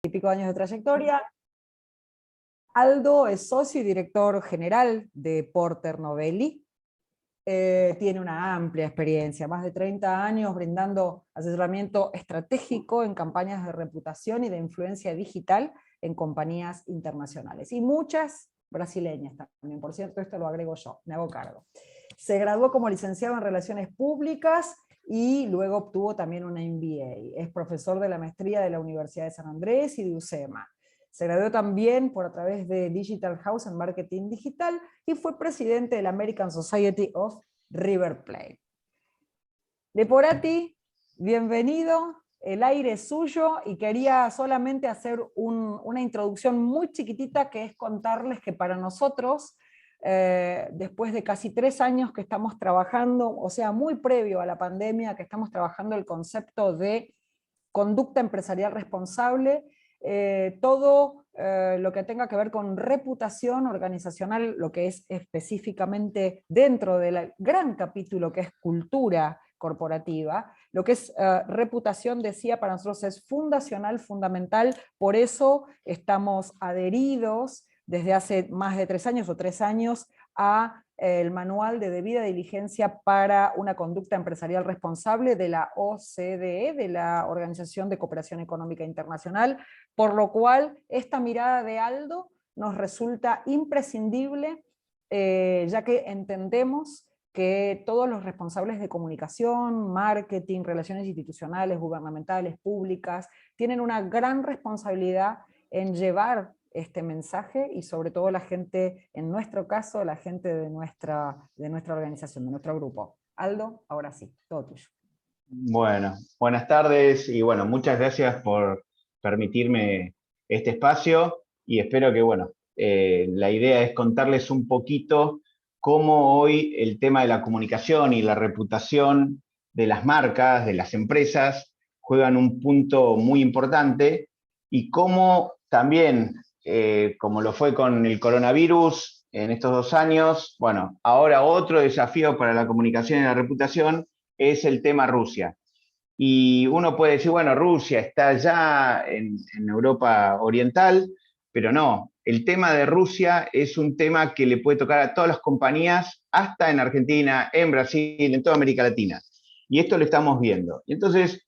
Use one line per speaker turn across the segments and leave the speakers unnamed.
y pico años de trayectoria. Aldo es socio y director general de Porter Novelli. Tiene una amplia experiencia, más de 30 años brindando asesoramiento estratégico en campañas de reputación y de influencia digital en compañías internacionales. Y muchas brasileñas también, por cierto, esto lo agrego yo, me hago cargo. Se graduó como licenciado en Relaciones Públicas y luego obtuvo también una MBA. Es profesor de la maestría de la Universidad de San Andrés y de UCEMA. Se graduó también a través de Digital House en Marketing Digital y fue presidente de la American Society of River Plate. Leporati, bienvenido, el aire es suyo, y quería solamente hacer una introducción muy chiquitita, que es contarles que para nosotros, después de casi 3 años que estamos trabajando, o sea, muy previo a la pandemia, que estamos trabajando el concepto de conducta empresarial responsable, todo lo que tenga que ver con reputación organizacional, lo que es específicamente dentro del gran capítulo que es cultura corporativa, lo que es reputación, decía, para nosotros es fundacional, fundamental, por eso estamos adheridos desde hace más de 3 años o 3 años a el manual de debida diligencia para una conducta empresarial responsable de la OCDE, de la Organización de Cooperación Económica Internacional, por lo cual esta mirada de Aldo nos resulta imprescindible, ya que entendemos que todos los responsables de comunicación, marketing, relaciones institucionales, gubernamentales, públicas, tienen una gran responsabilidad en llevar este mensaje, y sobre todo la gente, en nuestro caso, la gente de nuestra organización, de nuestro grupo. Aldo, ahora sí, todo tuyo.
Bueno, buenas tardes y bueno, muchas gracias por permitirme este espacio y espero que, bueno, la idea es contarles un poquito cómo hoy el tema de la comunicación y la reputación de las marcas, de las empresas, juegan un punto muy importante, y cómo también, como lo fue con el coronavirus en estos 2 años, bueno, ahora otro desafío para la comunicación y la reputación es el tema Rusia. Y uno puede decir, bueno, Rusia está ya en Europa Oriental, pero no. El tema de Rusia es un tema que le puede tocar a todas las compañías, hasta en Argentina, en Brasil, en toda América Latina. Y esto lo estamos viendo. Y entonces,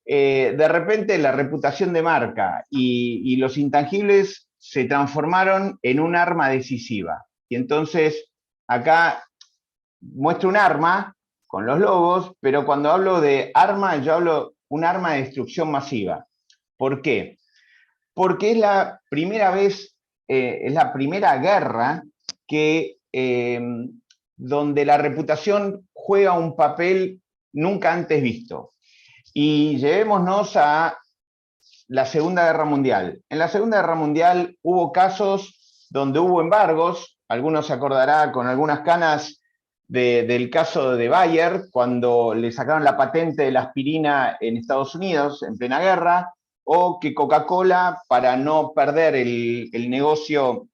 de repente, la reputación de marca y los intangibles se transformaron en un arma decisiva. Y entonces, acá muestro un arma con los logos, pero cuando hablo de arma, yo hablo un arma de destrucción masiva. ¿Por qué? Porque es la primera vez, es la primera guerra que, donde la reputación juega un papel nunca antes visto. Y llevémonos a la Segunda Guerra Mundial. En la Segunda Guerra Mundial hubo casos donde hubo embargos, algunos se acordará con algunas canas del caso de Bayer, cuando le sacaron la patente de la aspirina en Estados Unidos en plena guerra, o que Coca-Cola, para no perder el negocio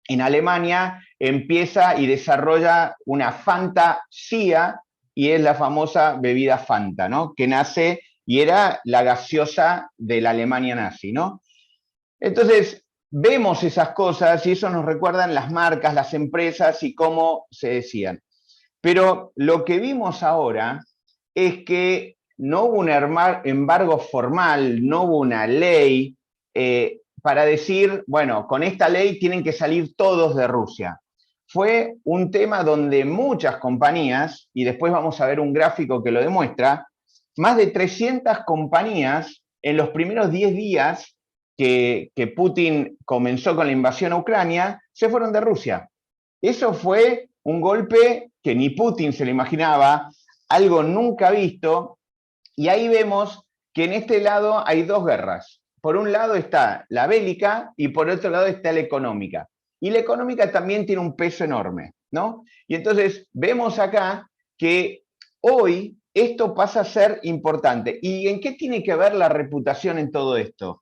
en Alemania, empieza y desarrolla una Fanta CIA, y es la famosa bebida Fanta, ¿no? Que nace y era la gaseosa de la Alemania nazi, ¿no? Entonces, vemos esas cosas y eso nos recuerdan las marcas, las empresas y cómo se decían. Pero lo que vimos ahora es que no hubo un embargo formal, no hubo una ley para decir, bueno, con esta ley tienen que salir todos de Rusia. Fue un tema donde muchas compañías, y después vamos a ver un gráfico que lo demuestra, más de 300 compañías en los primeros 10 días que Putin comenzó con la invasión a Ucrania, se fueron de Rusia. Eso fue un golpe que ni Putin se lo imaginaba, algo nunca visto, y ahí vemos que en este lado hay 2 guerras. Por un lado está la bélica y por otro lado está la económica. Y la económica también tiene un peso enorme, ¿no? Y entonces vemos acá que hoy esto pasa a ser importante. ¿Y en qué tiene que ver la reputación en todo esto?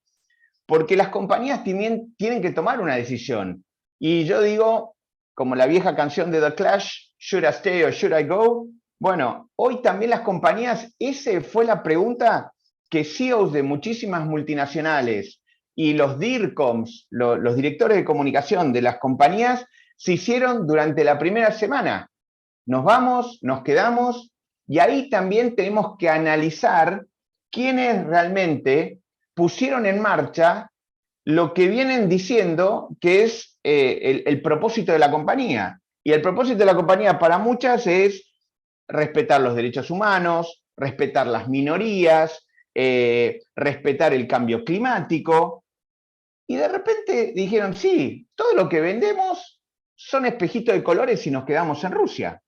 Porque las compañías tienen que tomar una decisión. Y yo digo, como la vieja canción de The Clash, ¿Should I stay or should I go? Bueno, hoy también las compañías, esa fue la pregunta que CEOs de muchísimas multinacionales, y los DIRCOMs, los directores de comunicación de las compañías, se hicieron durante la primera semana. Nos vamos, nos quedamos, y ahí también tenemos que analizar quiénes realmente pusieron en marcha lo que vienen diciendo que es el propósito de la compañía. Y el propósito de la compañía para muchas es respetar los derechos humanos, respetar las minorías, respetar el cambio climático. Y de repente dijeron, sí, todo lo que vendemos son espejitos de colores y nos quedamos en Rusia.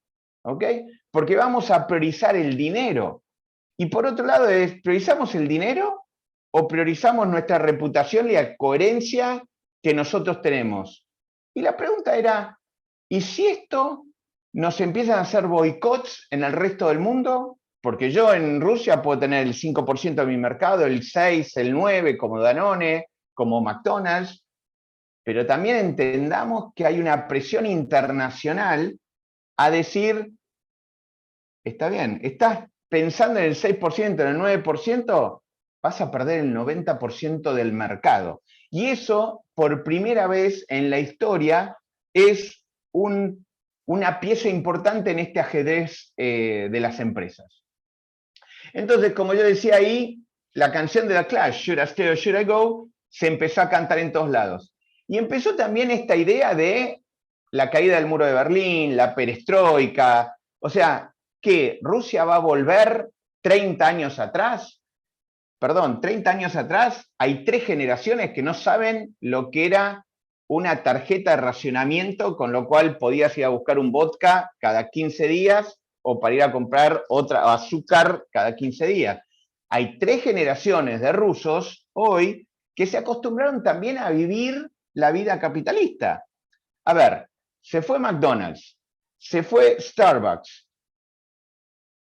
¿Ok? Porque vamos a priorizar el dinero. Y por otro lado, ¿priorizamos el dinero o priorizamos nuestra reputación y la coherencia que nosotros tenemos? Y la pregunta era, ¿y si esto nos empiezan a hacer boicots en el resto del mundo? Porque yo en Rusia puedo tener el 5% de mi mercado, el 6, el 9, como Danone, como McDonald's, pero también entendamos que hay una presión internacional a decir, está bien, estás pensando en el 6%, en el 9%, vas a perder el 90% del mercado. Y eso, por primera vez en la historia, es una pieza importante en este ajedrez de las empresas. Entonces, como yo decía ahí, la canción de The Clash, Should I Stay or Should I Go, se empezó a cantar en todos lados. Y empezó también esta idea de la caída del muro de Berlín, la perestroika, o sea, que Rusia va a volver 30 años atrás. Perdón, 30 años atrás hay 3 generaciones que no saben lo que era una tarjeta de racionamiento, con lo cual podías ir a buscar un vodka cada 15 días o para ir a comprar otra azúcar cada 15 días. Hay 3 generaciones de rusos hoy que se acostumbraron también a vivir la vida capitalista. A ver, se fue McDonald's, se fue Starbucks,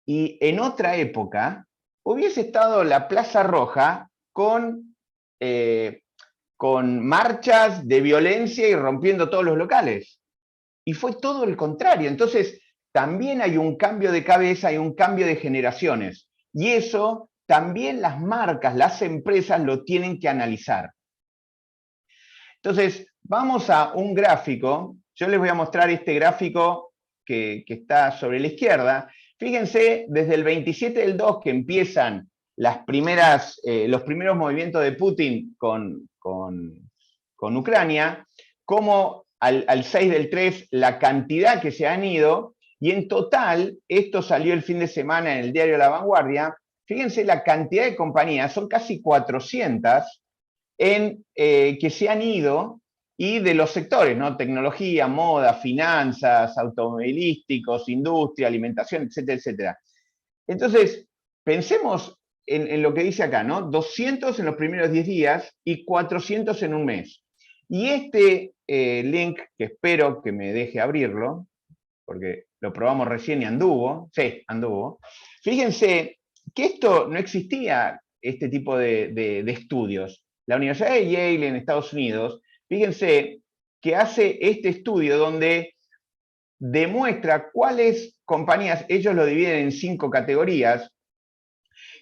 y en otra época hubiese estado la Plaza Roja con marchas de violencia y rompiendo todos los locales. Y fue todo el contrario. Entonces, también hay un cambio de cabeza, hay un cambio de generaciones. Y eso también las marcas, las empresas lo tienen que analizar. Entonces, vamos a un gráfico. Yo les voy a mostrar este gráfico que está sobre la izquierda. Fíjense, desde el 27 del 2 que empiezan los primeros movimientos de Putin con Ucrania, como al 6 del 3 la cantidad que se han ido, y en total, esto salió el fin de semana en el diario La Vanguardia, fíjense la cantidad de compañías, son casi 400, que se han ido, y de los sectores, ¿no? Tecnología, moda, finanzas, automovilísticos, industria, alimentación, etcétera, etcétera. Entonces, pensemos en lo que dice acá, ¿no? 200 en los primeros 10 días y 400 en un mes. Y este link, que espero que me deje abrirlo, porque lo probamos recién y anduvo, sí, anduvo. Fíjense que esto no existía, este tipo de estudios. La Universidad de Yale en Estados Unidos, fíjense que hace este estudio donde demuestra cuáles compañías, ellos lo dividen en 5 categorías,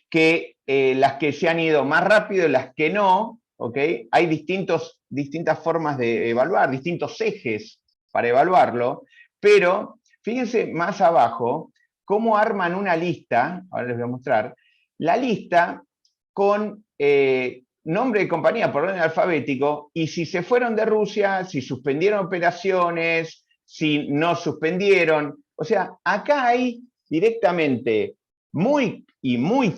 que las que se han ido más rápido y las que no, ¿ok? Hay distintas formas de evaluar, distintos ejes para evaluarlo, pero fíjense más abajo cómo arman una lista, ahora les voy a mostrar, la lista con nombre de compañía por orden alfabético, y si se fueron de Rusia, si suspendieron operaciones, si no suspendieron. O sea, acá hay directamente muy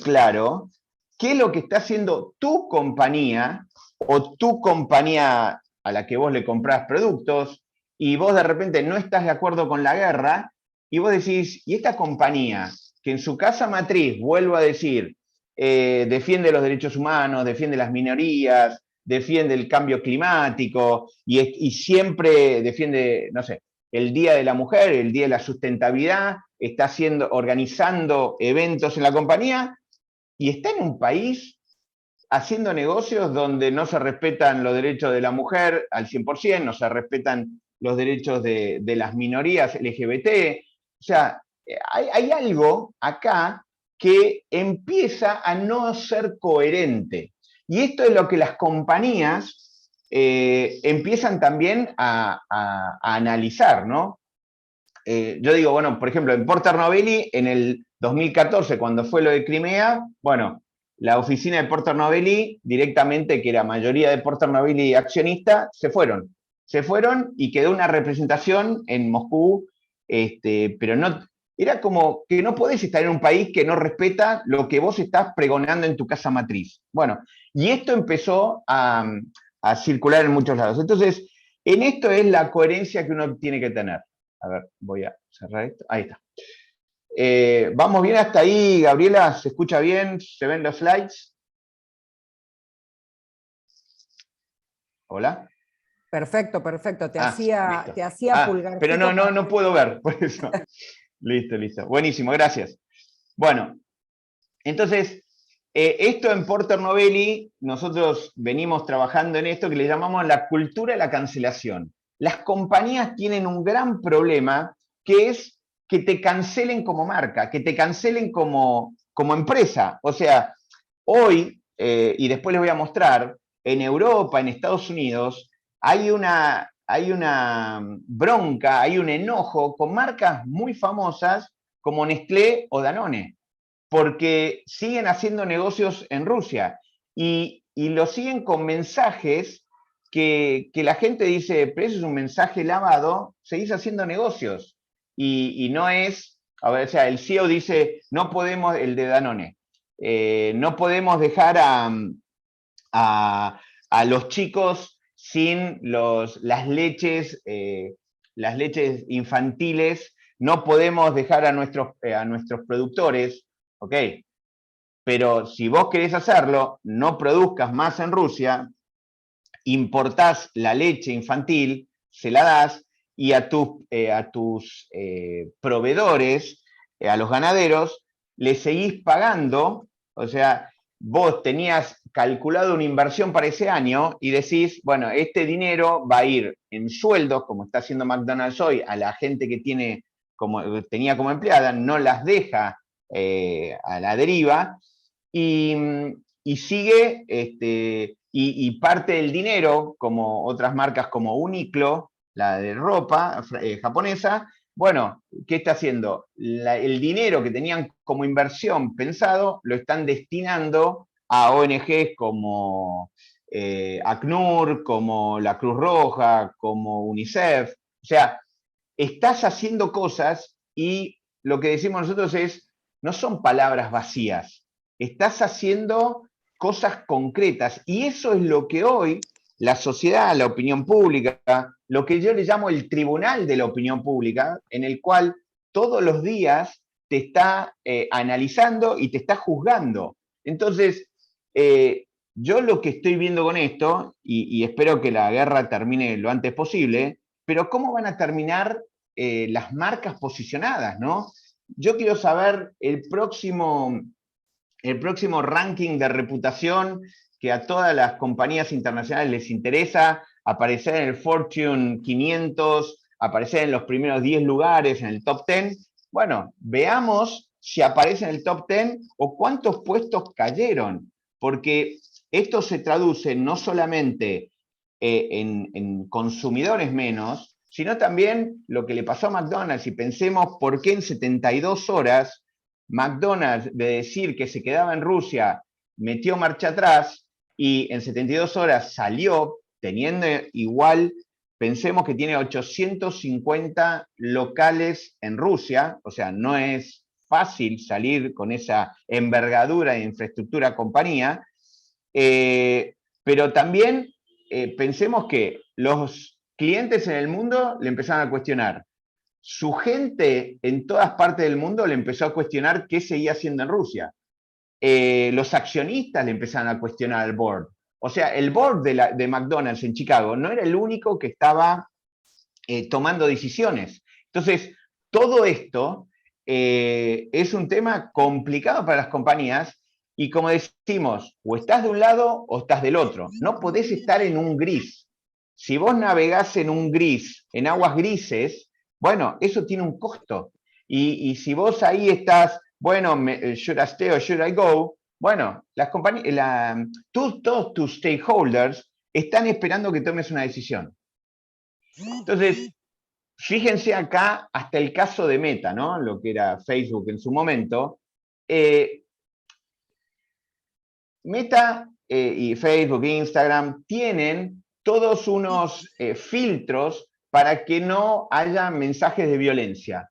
claro qué es lo que está haciendo tu compañía o tu compañía a la que vos le comprás productos, y vos de repente no estás de acuerdo con la guerra, y vos decís, ¿y esta compañía que en su casa matriz, vuelvo a decir, defiende los derechos humanos, defiende las minorías, defiende el cambio climático y siempre defiende, no sé, el Día de la Mujer, el Día de la Sustentabilidad, está organizando eventos en la compañía y está en un país haciendo negocios donde no se respetan los derechos de la mujer al 100%, no se respetan los derechos de las minorías LGBT? O sea, hay algo acá que empieza a no ser coherente. Y esto es lo que las compañías empiezan también a analizar, ¿no? Yo digo, bueno, por ejemplo, en Porter Novelli, en el 2014, cuando fue lo de Crimea, bueno, la oficina de Porter Novelli, directamente, que era mayoría de Porter Novelli accionista, se fueron y quedó una representación en Moscú, pero no, era como que no podés estar en un país que no respeta lo que vos estás pregonando en tu casa matriz. Bueno, y esto empezó a circular en muchos lados. Entonces, en esto es la coherencia que uno tiene que tener. A ver, voy a cerrar esto. Ahí está. ¿Vamos bien hasta ahí, Gabriela? ¿Se escucha bien? ¿Se ven los slides? ¿Hola?
Perfecto, perfecto. Te
Listo.
hacía
Pero
pulgarcito para
no puedo ver, por eso. Listo. Buenísimo, gracias. Bueno, entonces, esto en Porter Novelli, nosotros venimos trabajando en esto que le llamamos la cultura de la cancelación. Las compañías tienen un gran problema, que es que te cancelen como marca, que te cancelen como empresa. O sea, hoy, y después les voy a mostrar, en Europa, en Estados Unidos, hay una bronca, hay un enojo con marcas muy famosas como Nestlé o Danone, porque siguen haciendo negocios en Rusia y lo siguen con mensajes que la gente dice, pero eso es un mensaje lavado, seguís haciendo negocios. Y no es, a ver, o sea, el CEO dice, no podemos, el de Danone, no podemos dejar a los chicos sin las leches infantiles, no podemos dejar a nuestros productores, ¿ok? Pero si vos querés hacerlo, no produzcas más en Rusia, importás la leche infantil, se la das, y a tus proveedores, a los ganaderos, les seguís pagando, o sea, vos tenías calculado una inversión para ese año y decís, bueno, este dinero va a ir en sueldos, como está haciendo McDonald's hoy, a la gente que tenía como empleada, no las deja a la deriva, y sigue, y parte del dinero, como otras marcas como Uniqlo, la de ropa japonesa, bueno, ¿qué está haciendo? El dinero que tenían como inversión pensado lo están destinando a ONGs como ACNUR, como la Cruz Roja, como UNICEF. O sea, estás haciendo cosas y lo que decimos nosotros es, no son palabras vacías, estás haciendo cosas concretas y eso es lo que hoy la sociedad, la opinión pública, lo que yo le llamo el tribunal de la opinión pública, en el cual todos los días te está analizando y te está juzgando. Entonces, yo lo que estoy viendo con esto, y espero que la guerra termine lo antes posible, pero ¿cómo van a terminar las marcas posicionadas, ¿no? Yo quiero saber el próximo ranking de reputación que a todas las compañías internacionales les interesa, aparecer en el Fortune 500, aparecer en los primeros 10 lugares, en el top 10. Bueno, veamos si aparece en el top 10 o cuántos puestos cayeron, porque esto se traduce no solamente en consumidores menos, sino también lo que le pasó a McDonald's, y pensemos por qué en 72 horas McDonald's, de decir que se quedaba en Rusia, metió marcha atrás y en 72 horas salió teniendo igual, pensemos que tiene 850 locales en Rusia, o sea, no es fácil salir con esa envergadura de infraestructura compañía, pero también pensemos que los clientes en el mundo le empezaron a cuestionar. Su gente en todas partes del mundo le empezó a cuestionar qué seguía haciendo en Rusia. Los accionistas le empezaron a cuestionar al board. O sea, el board de McDonald's en Chicago no era el único que estaba tomando decisiones. Entonces, todo esto es un tema complicado para las compañías y, como decimos, o estás de un lado o estás del otro. No podés estar en un gris. Si vos navegás en un gris, en aguas grises, bueno, eso tiene un costo. Y si vos ahí estás, bueno, should I stay or should I go? Bueno, las compañías, todos tus stakeholders están esperando que tomes una decisión. Entonces, fíjense acá hasta el caso de Meta, ¿no? Lo que era Facebook en su momento. Meta y Facebook, Instagram, tienen todos unos filtros para que no haya mensajes de violencia.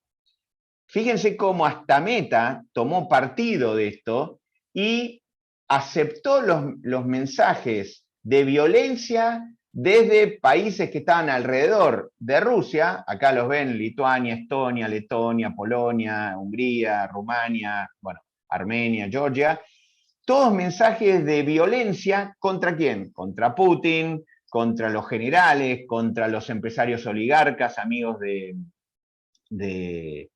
Fíjense cómo hasta Meta tomó partido de esto y aceptó los mensajes de violencia desde países que estaban alrededor de Rusia. Acá los ven: Lituania, Estonia, Letonia, Polonia, Hungría, Rumania, bueno, Armenia, Georgia. Todos mensajes de violencia, ¿contra quién? Contra Putin, contra los generales, contra los empresarios oligarcas, amigos de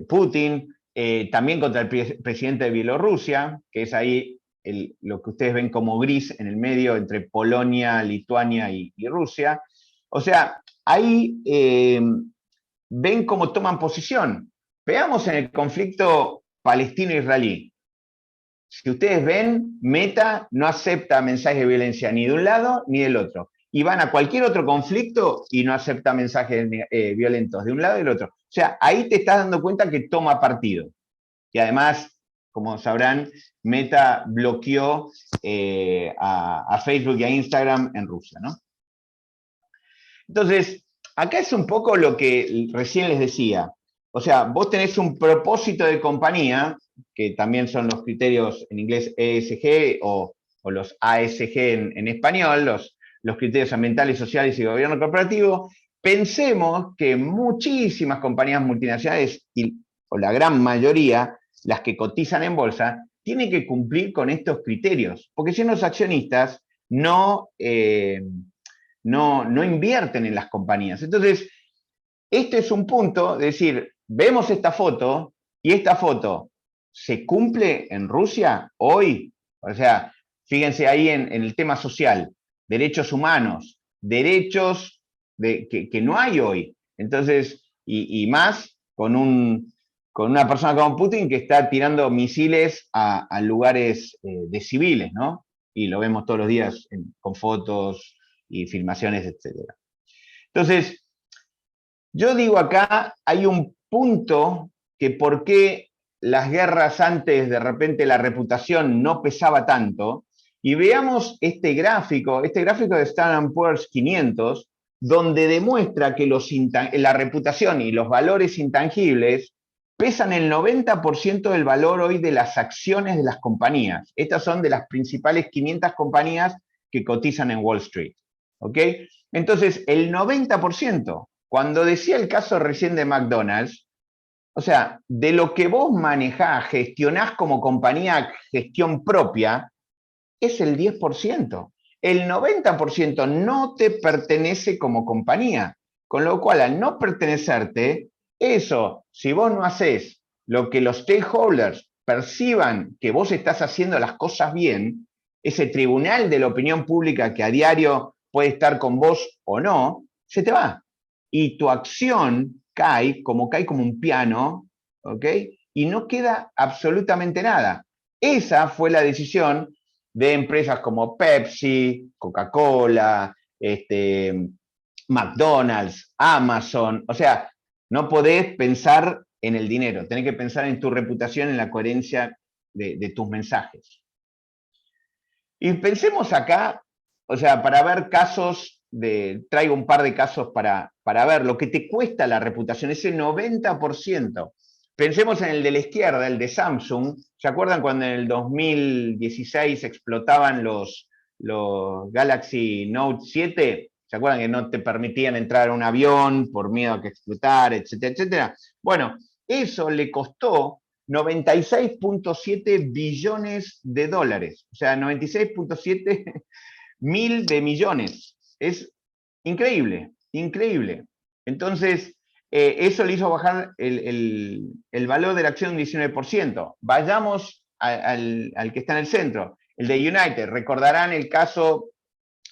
Putin, también contra el presidente de Bielorrusia, que es ahí lo que ustedes ven como gris en el medio entre Polonia, Lituania y Rusia. O sea, ahí ven cómo toman posición. Veamos en el conflicto palestino-israelí. Si ustedes ven, Meta no acepta mensajes de violencia ni de un lado ni del otro. Y van a cualquier otro conflicto y no acepta mensajes violentos de un lado y del otro. O sea, ahí te estás dando cuenta que toma partido. Y además, como sabrán, Meta bloqueó a Facebook y a Instagram en Rusia, ¿no? Entonces, acá es un poco lo que recién les decía. O sea, vos tenés un propósito de compañía, que también son los criterios en inglés ESG o los ASG en español, los criterios ambientales, sociales y gobierno corporativo. Pensemos que muchísimas compañías multinacionales, o la gran mayoría, las que cotizan en bolsa, tienen que cumplir con estos criterios, porque si no, los accionistas no invierten en las compañías. Entonces, este es un punto de decir, vemos esta foto y esta foto se cumple en Rusia hoy. O sea, fíjense ahí en el tema social, derechos humanos, derechos que no hay hoy. Entonces, y más con una persona como Putin que está tirando misiles a lugares de civiles, ¿no? Y lo vemos todos los días con fotos y filmaciones, etc. Entonces, yo digo acá, hay un punto que por qué las guerras antes de repente la reputación no pesaba tanto, y veamos este gráfico de Standard & Poor's 500, donde demuestra que la reputación y los valores intangibles pesan el 90% del valor hoy de las acciones de las compañías. Estas son de las principales 500 compañías que cotizan en Wall Street. ¿Ok? Entonces, el 90%, cuando decía el caso recién de McDonald's, o sea, de lo que vos manejás, gestionás como compañía, gestión propia, es el 10%. El 90% no te pertenece como compañía. Con lo cual, al no pertenecerte, eso, si vos no haces lo que los stakeholders perciban que vos estás haciendo las cosas bien, ese tribunal de la opinión pública que a diario puede estar con vos o no, se te va. Y tu acción cae como un piano, ¿ok? Y no queda absolutamente nada. Esa fue la decisión de empresas como Pepsi, Coca-Cola, McDonald's, Amazon. O sea, no podés pensar en el dinero, tenés que pensar en tu reputación, en la coherencia de tus mensajes. Y pensemos acá, o sea, para ver casos, traigo un par de casos para ver lo que te cuesta la reputación, ese 90%. Pensemos en el de la izquierda, el de Samsung. ¿Se acuerdan cuando en el 2016 explotaban los Galaxy Note 7? ¿Se acuerdan que no te permitían entrar a un avión por miedo a que explotara, etcétera, etcétera? Bueno, eso le costó 96.7 billones de dólares. O sea, 96.7 mil de millones. Es increíble, increíble. Entonces, eso le hizo bajar el valor de la acción un 19%. Vayamos al que está en el centro, el de United. Recordarán el caso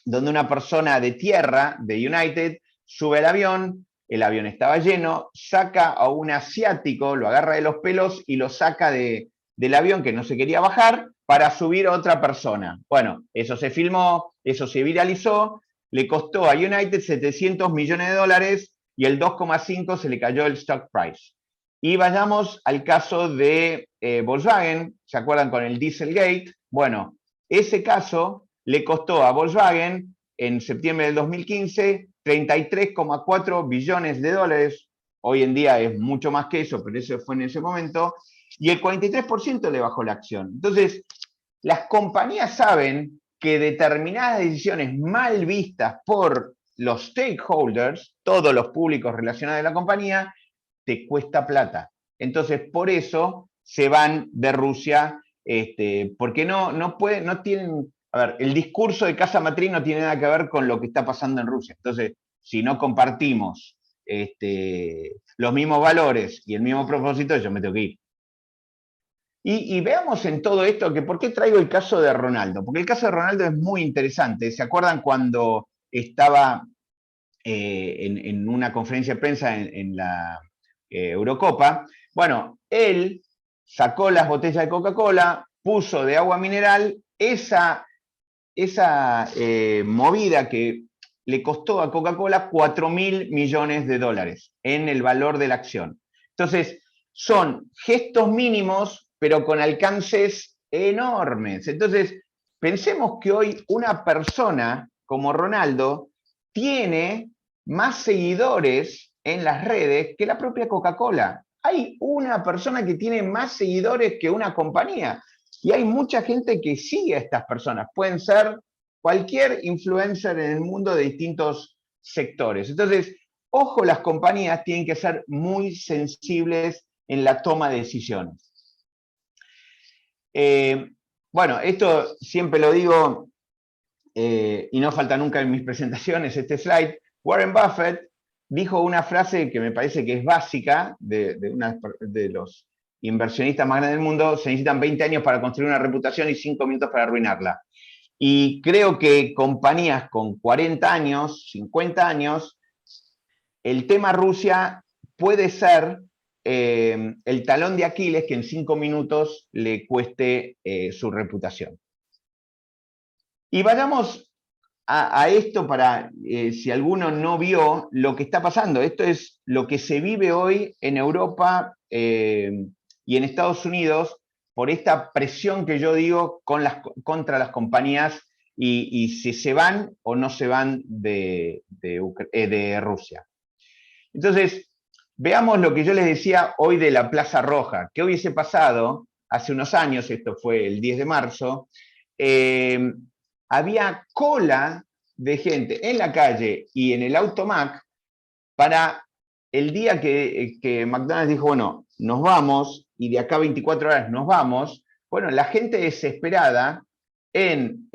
donde una persona de tierra de United sube al avión, el avión estaba lleno, saca a un asiático, lo agarra de los pelos y lo saca de del avión que no se quería bajar para subir a otra persona. Bueno, eso se filmó, eso se viralizó, le costó a United 700 millones de dólares y el 2,5 se le cayó el stock price. Y vayamos al caso de Volkswagen, ¿se acuerdan con el Dieselgate? Bueno, ese caso le costó a Volkswagen en septiembre del 2015 33,4 billones de dólares. Hoy en día es mucho más que eso, pero eso fue en ese momento. Y el 43% le bajó la acción. Entonces, las compañías saben que determinadas decisiones mal vistas por los stakeholders, todos los públicos relacionados a la compañía, te cuesta plata. Entonces, por eso se van de Rusia, porque no tienen, a ver, el discurso de casa matriz no tiene nada que ver con lo que está pasando en Rusia. Entonces, si no compartimos los mismos valores y el mismo propósito, yo me tengo que ir. Y veamos en todo esto que por qué traigo el caso de Ronaldo. Porque el caso de Ronaldo es muy interesante. ¿Se acuerdan cuando estaba en una conferencia de prensa en la Eurocopa? Bueno, él sacó las botellas de Coca-Cola, puso de agua mineral, esa movida que le costó a Coca-Cola 4.000 millones de dólares en el valor de la acción. Entonces, son gestos mínimos, pero con alcances enormes. Entonces, pensemos que hoy una persona como Ronaldo tiene más seguidores en las redes que la propia Coca-Cola. Hay una persona que tiene más seguidores que una compañía. Y hay mucha gente que sigue a estas personas. Pueden ser cualquier influencer en el mundo de distintos sectores. Entonces, ojo, las compañías tienen que ser muy sensibles en la toma de decisiones. Bueno, esto siempre lo digo y no falta nunca en mis presentaciones este slide. Warren Buffett dijo una frase que me parece que es básica de los inversionistas más grandes del mundo: se necesitan 20 años para construir una reputación y 5 minutos para arruinarla. Y creo que compañías con 40 años, 50 años, el tema Rusia puede ser el talón de Aquiles que en 5 minutos le cueste su reputación. Y vayamos a esto para, si alguno no vio lo que está pasando. Esto es lo que se vive hoy en Europa y en Estados Unidos por esta presión que yo digo contra las compañías y si se van o no se van de Rusia. Entonces, veamos lo que yo les decía hoy de la Plaza Roja. ¿Qué hubiese pasado hace unos años? Esto fue el 10 de marzo. Había cola de gente en la calle y en el Automac para el día que McDonald's dijo, bueno, nos vamos y de acá a 24 horas nos vamos. Bueno, la gente desesperada en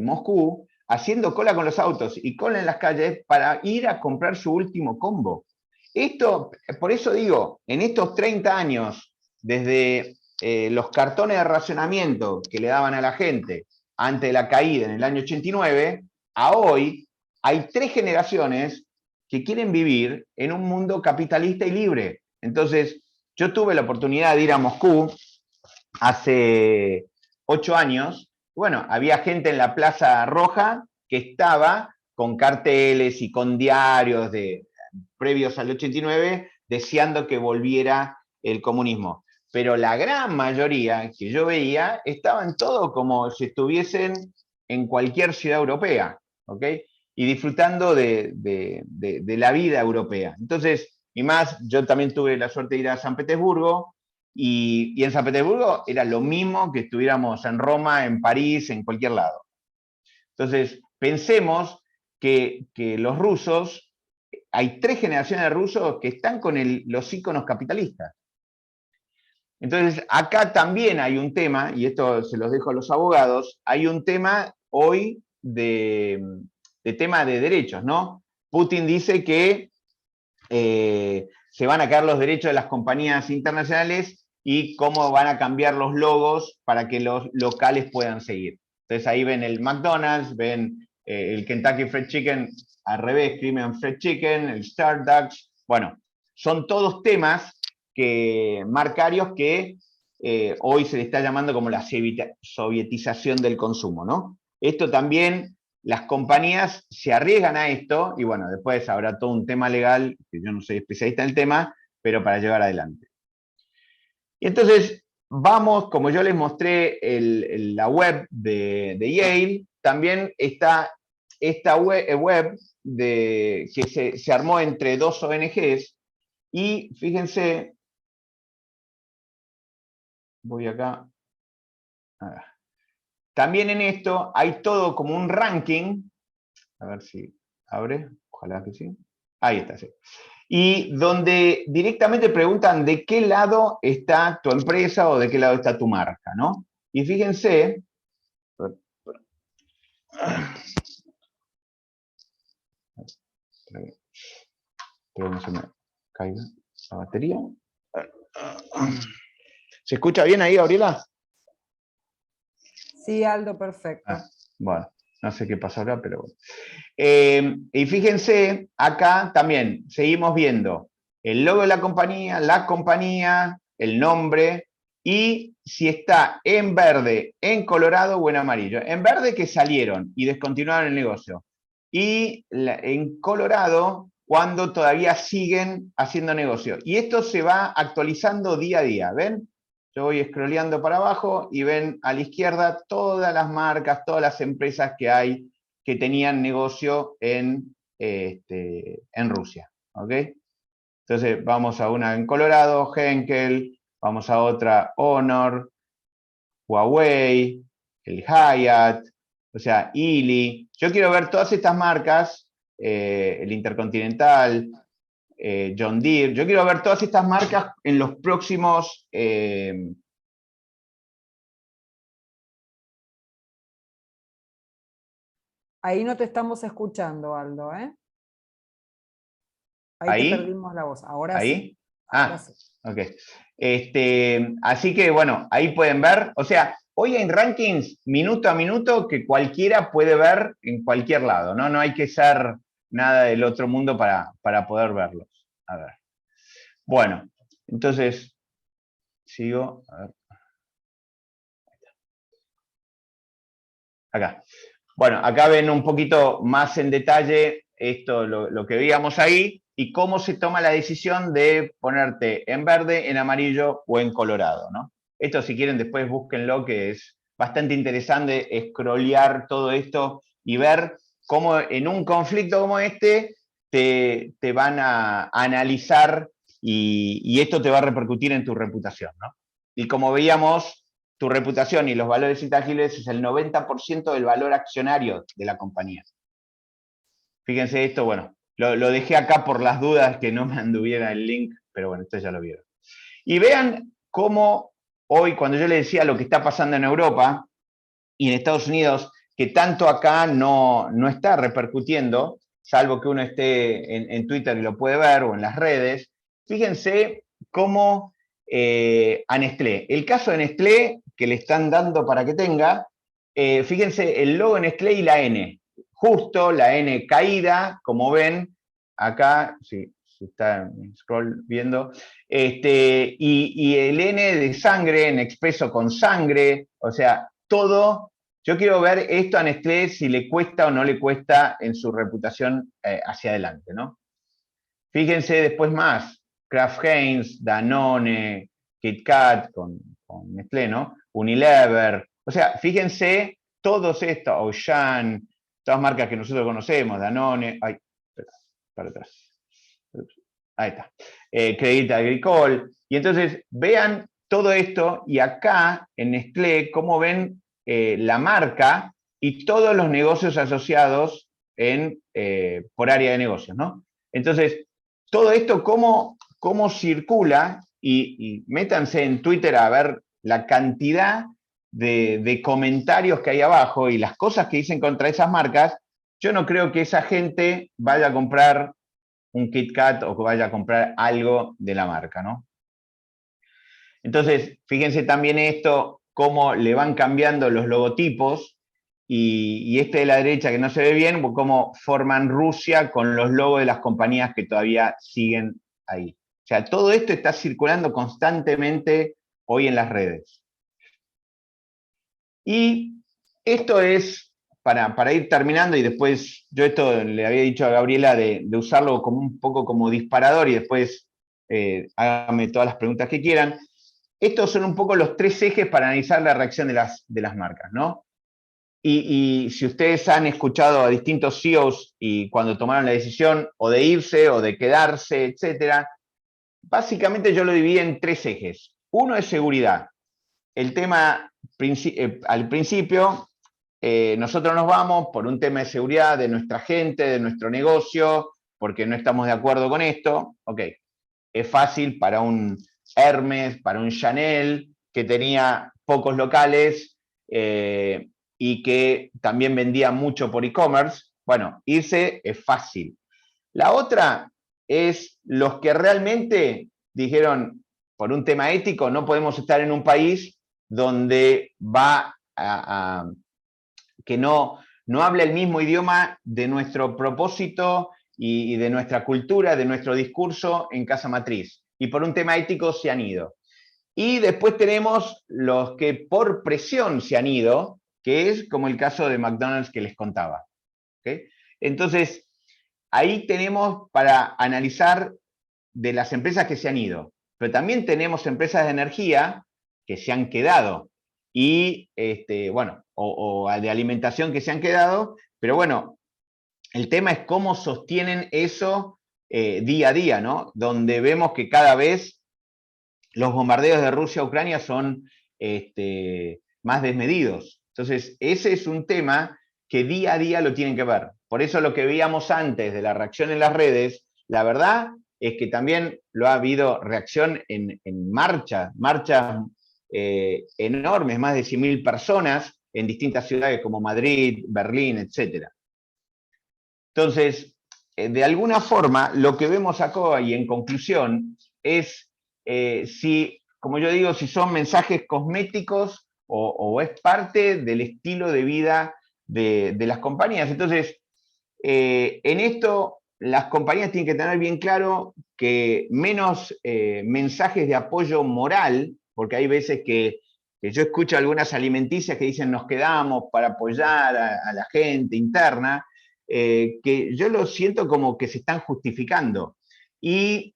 Moscú haciendo cola con los autos y cola en las calles para ir a comprar su último combo. Esto, por eso digo, en estos 30 años, desde los cartones de racionamiento que le daban a la gente antes de la caída en el año 89, a hoy hay 3 generaciones que quieren vivir en un mundo capitalista y libre. Entonces, yo tuve la oportunidad de ir a Moscú hace 8 años. Bueno, había gente en la Plaza Roja que estaba con carteles y con diarios previos al 89 deseando que volviera el comunismo. Pero la gran mayoría que yo veía estaban todos como si estuviesen en cualquier ciudad europea, ¿ok? Y disfrutando de la vida europea. Entonces, y más, yo también tuve la suerte de ir a San Petersburgo, y en San Petersburgo era lo mismo que estuviéramos en Roma, en París, en cualquier lado. Entonces, pensemos que los rusos, hay 3 generaciones de rusos que están con los íconos capitalistas. Entonces, acá también hay un tema, y esto se los dejo a los abogados, hay un tema hoy de tema de derechos, ¿no? Putin dice que se van a caer los derechos de las compañías internacionales y cómo van a cambiar los logos para que los locales puedan seguir. Entonces ahí ven el McDonald's, ven el Kentucky Fried Chicken, al revés, Crimean Fried Chicken, el Starbucks. Bueno, son todos temas marcarios que hoy se le está llamando como la sovietización del consumo, ¿no? Esto también, las compañías se arriesgan a esto, y bueno, después habrá todo un tema legal, que yo no soy especialista en el tema, pero para llevar adelante. Y entonces, vamos, como yo les mostré la web de Yale, también está esta web que se armó entre dos ONGs, y fíjense, voy acá, también en esto hay todo como un ranking, a ver si abre, ojalá que sí, ahí está, sí. Y donde directamente preguntan de qué lado está tu empresa o de qué lado está tu marca, ¿no? Y fíjense, espero que no se me caiga la batería. ¿Se escucha bien ahí, Gabriela?
Sí, Aldo, perfecto.
Bueno, no sé qué pasó ahora, pero bueno. Y fíjense, acá también seguimos viendo el logo de la compañía, el nombre, y si está en verde, en colorado o en amarillo. En verde que salieron y descontinuaron el negocio. Y en colorado cuando todavía siguen haciendo negocio. Y esto se va actualizando día a día, ¿ven? Yo voy scrolleando para abajo y ven a la izquierda todas las marcas, todas las empresas que hay que tenían negocio en Rusia. ¿Ok? Entonces vamos a una en Colorado, Henkel, vamos a otra Honor, Huawei, el Hyatt, o sea, Illy. Yo quiero ver todas estas marcas, el Intercontinental, John Deere. Yo quiero ver todas estas marcas en los próximos...
Ahí no te estamos escuchando, Aldo, ¿eh? Ahí te
¿Ahí?
perdimos la voz. Ahora sí.
¿Ahí?
Ahora sí.
Ok. Así que, bueno, ahí pueden ver. O sea, hoy hay rankings minuto a minuto que cualquiera puede ver en cualquier lado, ¿no? No hay que ser nada del otro mundo para poder verlos. A ver. Bueno, entonces, sigo. A ver. Acá. Bueno, acá ven un poquito más en detalle esto, lo que veíamos ahí, y cómo se toma la decisión de ponerte en verde, en amarillo o en colorado, ¿no? Esto, si quieren, después búsquenlo, que es bastante interesante scrollear todo esto y ver cómo en un conflicto como este te van a analizar y esto te va a repercutir en tu reputación, ¿no? Y como veíamos, tu reputación y los valores intangibles es el 90% del valor accionario de la compañía. Fíjense esto, bueno, lo dejé acá por las dudas que no me anduviera el link, pero bueno, ustedes ya lo vieron. Y vean cómo hoy, cuando yo les decía lo que está pasando en Europa y en Estados Unidos, que tanto acá no está repercutiendo, salvo que uno esté en Twitter y lo puede ver, o en las redes, fíjense cómo a Nestlé. El caso de Nestlé, que le están dando para que tenga, fíjense el logo de Nestlé y la N. Justo la N caída, como ven, acá, si está en scroll viendo, y el N de sangre, en expreso con sangre, o sea, todo. Yo quiero ver esto a Nestlé, si le cuesta o no le cuesta en su reputación hacia adelante, ¿no? Fíjense después más, Kraft Heinz, Danone, KitKat con Nestlé, ¿no? Unilever, o sea, fíjense todos estos, Auchan, todas marcas que nosotros conocemos, Danone, ay, para atrás, ahí está, Crédit Agricole, y entonces vean todo esto, y acá en Nestlé, cómo ven la marca y todos los negocios asociados por área de negocios, ¿no? Entonces, todo esto, cómo circula, y métanse en Twitter a ver la cantidad de comentarios que hay abajo y las cosas que dicen contra esas marcas. Yo no creo que esa gente vaya a comprar un KitKat o que vaya a comprar algo de la marca, ¿no? Entonces, fíjense también esto, cómo le van cambiando los logotipos, y este de la derecha que no se ve bien, cómo forman Rusia con los logos de las compañías que todavía siguen ahí. O sea, todo esto está circulando constantemente hoy en las redes. Y esto es, para ir terminando, y después yo esto le había dicho a Gabriela de usarlo como un poco como disparador y después háganme todas las preguntas que quieran. Estos son un poco los 3 ejes para analizar la reacción de las marcas, ¿no? Y si ustedes han escuchado a distintos CEOs y cuando tomaron la decisión o de irse o de quedarse, etcétera, básicamente yo lo dividí en 3 ejes. Uno es seguridad. El tema al principio, nosotros nos vamos por un tema de seguridad de nuestra gente, de nuestro negocio, porque no estamos de acuerdo con esto. Ok, es fácil para un Hermes, para un Chanel, que tenía pocos locales y que también vendía mucho por e-commerce. Bueno, irse es fácil. La otra es los que realmente dijeron, por un tema ético, no podemos estar en un país donde que no habla el mismo idioma de nuestro propósito y de nuestra cultura, de nuestro discurso en casa matriz. Y por un tema ético se han ido. Y después tenemos los que por presión se han ido, que es como el caso de McDonald's que les contaba. ¿Okay? Entonces, ahí tenemos para analizar de las empresas que se han ido, pero también tenemos empresas de energía que se han quedado y, bueno, o de alimentación que se han quedado, pero bueno, el tema es cómo sostienen eso día a día, ¿no? Donde vemos que cada vez los bombardeos de Rusia a Ucrania son más desmedidos. Entonces, ese es un tema que día a día lo tienen que ver. Por eso lo que veíamos antes de la reacción en las redes, la verdad es que también lo ha habido reacción en marchas enormes, más de 100.000 personas en distintas ciudades como Madrid, Berlín, etc. Entonces, de alguna forma, lo que vemos acá y en conclusión es si, como yo digo, si son mensajes cosméticos o es parte del estilo de vida de las compañías. Entonces, en esto las compañías tienen que tener bien claro que menos mensajes de apoyo moral, porque hay veces que yo escucho algunas alimenticias que dicen nos quedamos para apoyar a la gente interna, que yo lo siento como que se están justificando. Y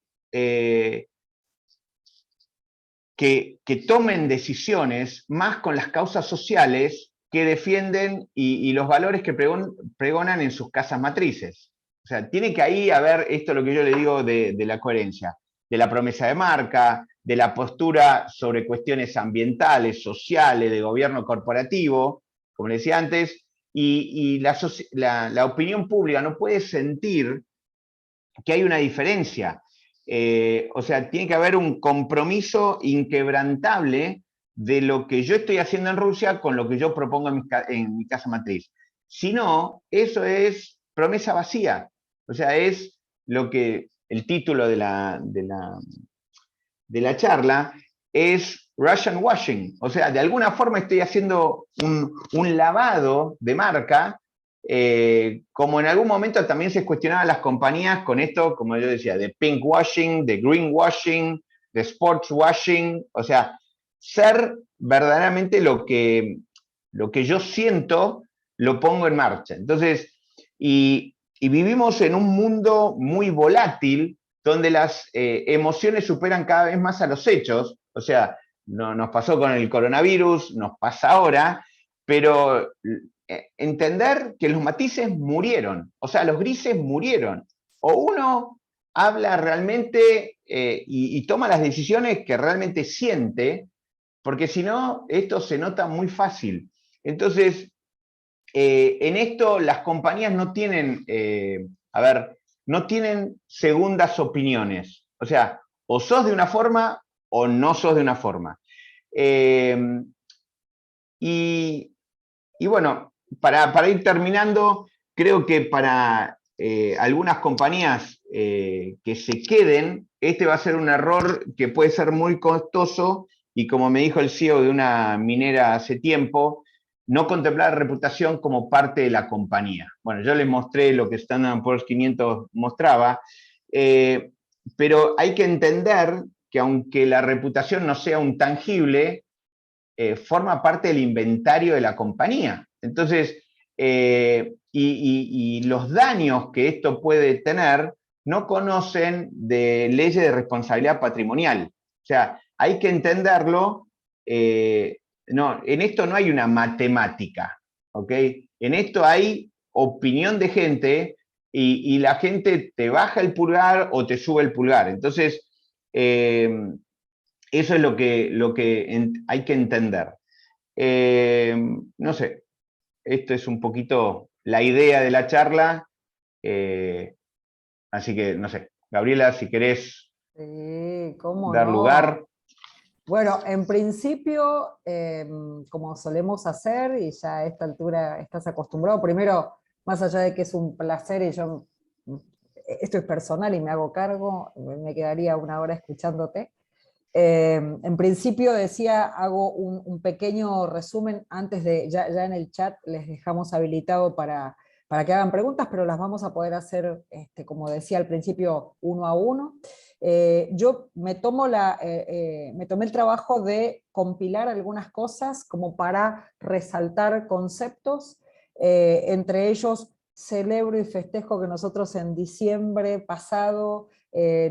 que tomen decisiones más con las causas sociales que defienden y los valores que pregonan en sus casas matrices. O sea, tiene que ahí haber esto lo que yo le digo de la coherencia, de la promesa de marca, de la postura sobre cuestiones ambientales, sociales, de gobierno corporativo, como le decía antes, y la opinión pública no puede sentir que hay una diferencia. O sea, tiene que haber un compromiso inquebrantable de lo que yo estoy haciendo en Rusia con lo que yo propongo en mi casa matriz. Si no, eso es promesa vacía. O sea, es lo que el título de la charla es Russian washing. O sea, de alguna forma estoy haciendo un lavado de marca, como en algún momento también se cuestionaban las compañías con esto, como yo decía, de pink washing, de green washing, de sports washing. O sea, ser verdaderamente lo que yo siento, lo pongo en marcha. Entonces, y vivimos en un mundo muy volátil, donde las emociones superan cada vez más a los hechos. O sea, nos pasó con el coronavirus, nos pasa ahora, pero entender que los matices murieron, o sea, los grises murieron. O uno habla realmente y toma las decisiones que realmente siente, porque si no, esto se nota muy fácil. Entonces, en esto las compañías no tienen, no tienen segundas opiniones. O sea, o sos de una forma o no sos de una forma. Y bueno, para ir terminando, creo que para algunas compañías que se queden, este va a ser un error que puede ser muy costoso y como me dijo el CEO de una minera hace tiempo, no contemplar la reputación como parte de la compañía. Bueno, yo les mostré lo que Standard & Poor's 500 mostraba, pero hay que entender que aunque la reputación no sea un tangible, forma parte del inventario de la compañía. Entonces, y los daños que esto puede tener no conocen de leyes de responsabilidad patrimonial. O sea, hay que entenderlo. No, en esto no hay una matemática, ¿ok? En esto hay opinión de gente y la gente te baja el pulgar o te sube el pulgar. Entonces, eso es lo que hay que entender. No sé, esto es un poquito la idea de la charla. Así que, no sé, Gabriela, si querés
Sí, cómo
dar
no.
lugar.
Bueno, en principio, como solemos hacer, y ya a esta altura estás acostumbrado, primero, más allá de que es un placer y yo, esto es personal y me hago cargo, me quedaría una hora escuchándote. En principio decía, hago un pequeño resumen antes de, ya en el chat les dejamos habilitado para que hagan preguntas, pero las vamos a poder hacer, como decía al principio, uno a uno. Yo me tomé el trabajo de compilar algunas cosas como para resaltar conceptos, entre ellos celebro y festejo que nosotros en diciembre pasado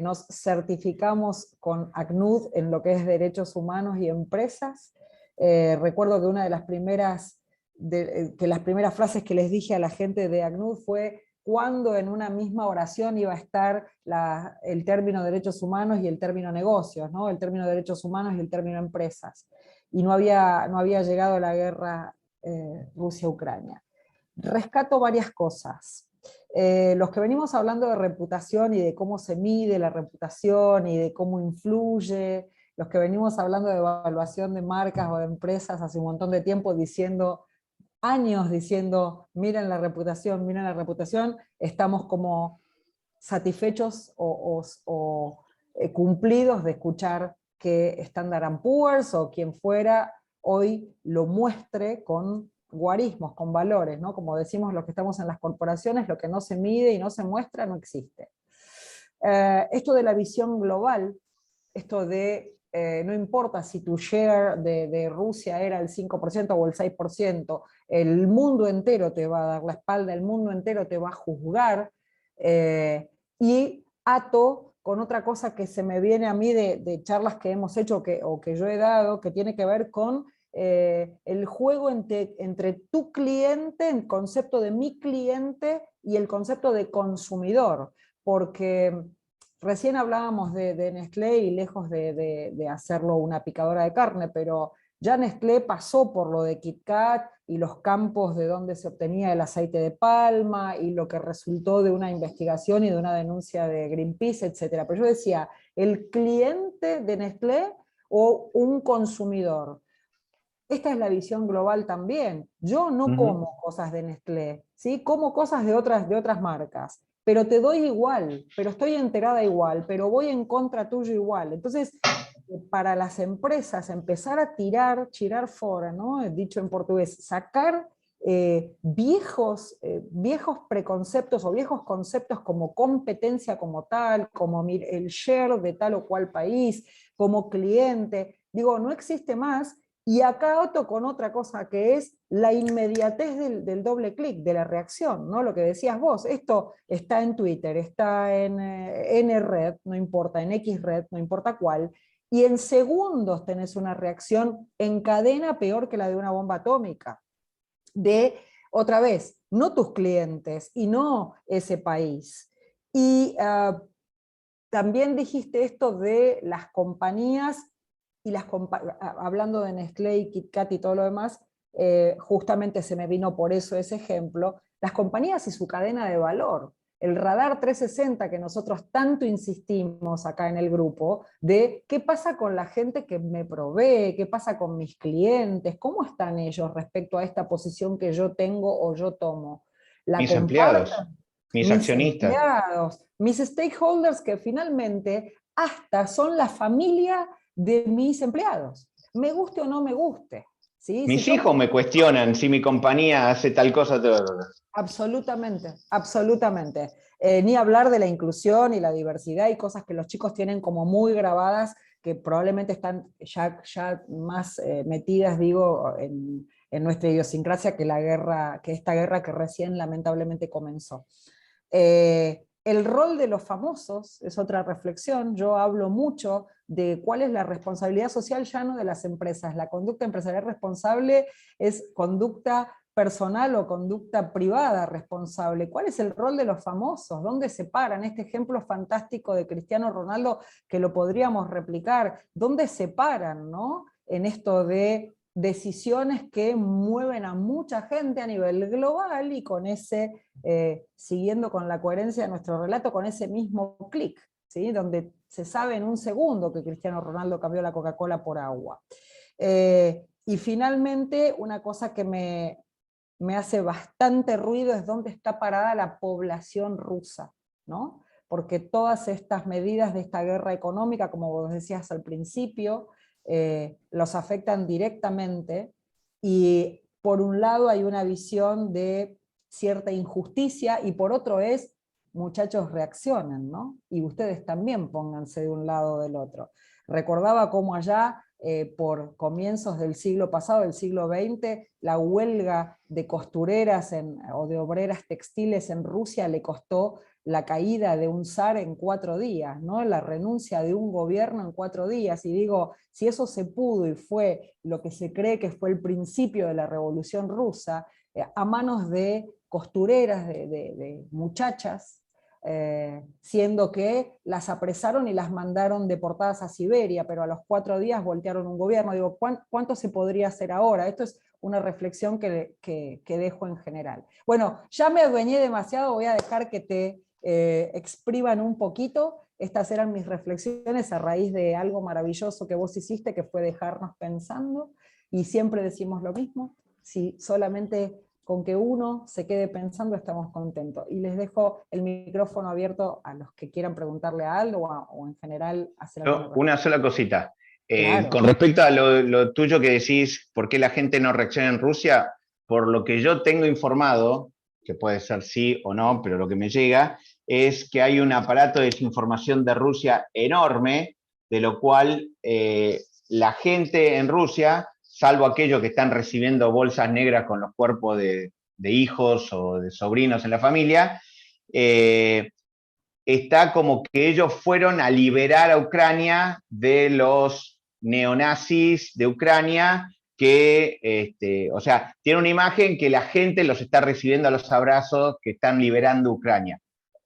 nos certificamos con ACNUD en lo que es derechos humanos y empresas. Recuerdo que una de las primeras, que las primeras frases que les dije a la gente de ACNUD fue cuando en una misma oración iba a estar el término derechos humanos y el término negocios, ¿no? El término derechos humanos y el término empresas. Y no había llegado la guerra Rusia-Ucrania. Rescato varias cosas. Los que venimos hablando de reputación y de cómo se mide la reputación y de cómo influye, los que venimos hablando de evaluación de marcas o de empresas hace un montón de tiempo años diciendo, miren la reputación, estamos como satisfechos o cumplidos de escuchar que Standard & Poor's o quien fuera hoy lo muestre con guarismos, con valores, ¿no? Como decimos los que estamos en las corporaciones, lo que no se mide y no se muestra no existe. Esto de la visión global, esto de no importa si tu share de Rusia era el 5% o el 6%, el mundo entero te va a dar la espalda, el mundo entero te va a juzgar, y ato con otra cosa que se me viene a mí de charlas que hemos hecho o que yo he dado, que tiene que ver con el juego entre tu cliente, el concepto de mi cliente y el concepto de consumidor, porque recién hablábamos de Nestlé y lejos de hacerlo una picadora de carne, pero ya Nestlé pasó por lo de KitKat y los campos de donde se obtenía el aceite de palma y lo que resultó de una investigación y de una denuncia de Greenpeace, etc. Pero yo decía, ¿el cliente de Nestlé o un consumidor? Esta es la visión global también. Yo no como cosas de Nestlé, ¿sí? Como cosas de otras marcas, pero te doy igual, pero estoy enterada igual, pero voy en contra tuyo igual. Entonces, para las empresas empezar a tirar fora, ¿no? Dicho en portugués, sacar viejos preconceptos o viejos conceptos como competencia como tal, como el share de tal o cual país, como cliente, digo, no existe más. Y acá otro con otra cosa que es la inmediatez del doble clic, de la reacción, ¿no? Lo que decías vos, esto está en Twitter, está en N red, no importa, en X red, no importa cuál, y en segundos tenés una reacción en cadena peor que la de una bomba atómica. De, otra vez, no tus clientes y no ese país. Y también dijiste esto de las compañías y hablando de Nestlé y KitKat y todo lo demás, justamente se me vino por eso ese ejemplo, las compañías y su cadena de valor. El radar 360 que nosotros tanto insistimos acá en el grupo, de qué pasa con la gente que me provee, qué pasa con mis clientes, cómo están ellos respecto a esta posición que yo tengo o yo tomo. ¿La
Mis empleados,
comparten?
mis
Mis
accionistas.
empleados, mis stakeholders que finalmente hasta son la familia de mis empleados, me guste o no me guste, ¿sí? Si
Mis
yo
hijos me cuestionan si mi compañía hace tal cosa.
Absolutamente, absolutamente. Ni hablar de la inclusión y la diversidad y cosas que los chicos tienen como muy grabadas, que probablemente están ya más metidas, digo, en nuestra idiosincrasia que la guerra, que esta guerra que recién lamentablemente comenzó. El rol de los famosos es otra reflexión. Yo hablo mucho de cuál es la responsabilidad social ya no de las empresas. La conducta empresarial responsable es conducta personal o conducta privada responsable. ¿Cuál es el rol de los famosos? ¿Dónde se paran? Este ejemplo fantástico de Cristiano Ronaldo que lo podríamos replicar. ¿Dónde se paran, no? En esto de decisiones que mueven a mucha gente a nivel global y con ese, siguiendo con la coherencia de nuestro relato, con ese mismo clic, ¿sí? Donde se sabe en un segundo que Cristiano Ronaldo cambió la Coca-Cola por agua. Y finalmente, una cosa que me hace bastante ruido es dónde está parada la población rusa, ¿no? Porque todas estas medidas de esta guerra económica, como vos decías al principio, los afectan directamente, y por un lado hay una visión de cierta injusticia, y por otro es, muchachos, reaccionen, ¿no? Y ustedes también pónganse de un lado o del otro. Recordaba cómo allá, por comienzos del siglo pasado, del siglo XX, la huelga de costureras o de obreras textiles en Rusia le costó la caída de un zar en 4 días, ¿no? La renuncia de un gobierno en 4 días, y digo, si eso se pudo y fue lo que se cree que fue el principio de la Revolución Rusa, a manos de costureras, de muchachas, siendo que las apresaron y las mandaron deportadas a Siberia, pero a los 4 días voltearon un gobierno. Digo, ¿cuánto se podría hacer ahora? Esto es una reflexión que dejo en general. Bueno, ya me adueñé demasiado, voy a dejar que te expriman un poquito. Estas eran mis reflexiones a raíz de algo maravilloso que vos hiciste, que fue dejarnos pensando, y siempre decimos lo mismo: si solamente con que uno se quede pensando estamos contentos. Y les dejo el micrófono abierto a los que quieran preguntarle algo o en general hacer alguna reflexión.
Una sola cosita.
Claro.
Con respecto a lo tuyo que decís, ¿por qué la gente no reacciona en Rusia? Por lo que yo tengo informado, que puede ser sí o no, pero lo que me llega, es que hay un aparato de desinformación de Rusia enorme, de lo cual la gente en Rusia, salvo aquellos que están recibiendo bolsas negras con los cuerpos de hijos o de sobrinos en la familia, está como que ellos fueron a liberar a Ucrania de los neonazis de Ucrania, que, o sea, tiene una imagen que la gente los está recibiendo a los abrazos, que están liberando Ucrania.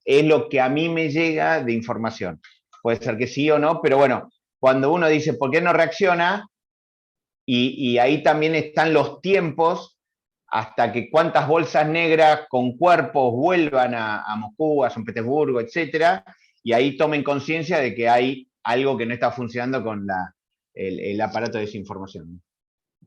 Es lo que a mí me llega de información. Puede ser que sí o no, pero bueno, cuando uno dice, ¿por qué no reacciona? Y ahí también están los tiempos hasta que cuántas bolsas negras con cuerpos vuelvan a Moscú, a San Petersburgo, etcétera, y ahí tomen conciencia de que hay algo que no está funcionando con el aparato de desinformación.